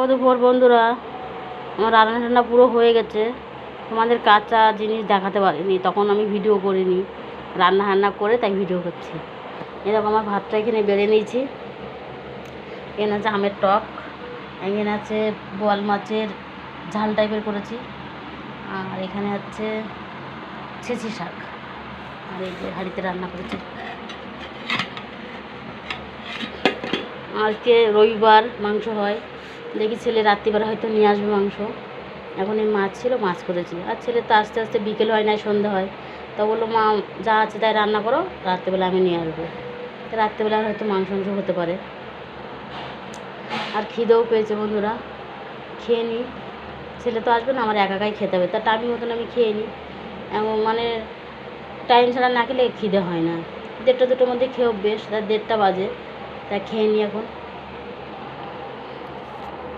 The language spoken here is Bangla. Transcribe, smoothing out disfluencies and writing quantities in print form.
দুপুর বন্ধুরা, আমার রান্না টান্না পুরো হয়ে গেছে। তোমাদের কাঁচা জিনিস দেখাতে পারিনি, তখন আমি ভিডিও করিনি। রান্না করে তাই ভিডিও করছি। এরকম আমার ভাতটা এখানে বেড়ে নিয়েছি। এখানে আছে আমের টক, এখানে আছে বোয়াল মাছের ঝাল টাইপের করেছি, আর এখানে আছে ছেঁচি শাক, আর এই যে হাঁড়িতে রান্না করেছি। আজকে রবিবার মাংস হয়, দেখি ছেলে রাত্রিবেলা হয়তো নিয়ে আসবে মাংস। এখন এই মাছ ছিল, মাছ করেছি। আর ছেলে তো আস্তে আস্তে বিকেল হয় না, সন্ধ্যা হয়। তা বললো মা যা আছে তাই রান্না করো, রাত্রিবেলা আমি নিয়ে আসবো। তো রাত্রিবেলা হয়তো মাংস হতে পারে। আর খিদেও পেয়েছে বন্ধুরা, খেয়ে নিই। ছেলে তো আসবে না, আমার একাই খেতে হবে। তা টাইম মতন আমি খেয়ে নিই। এমন মানে টাইম ছাড়া না খেলে খিদে হয় না। 1:30-2টোর মধ্যে খেয়ে অভ্যেস, 1:30 বাজে। তা খেয়ে নিই এখন।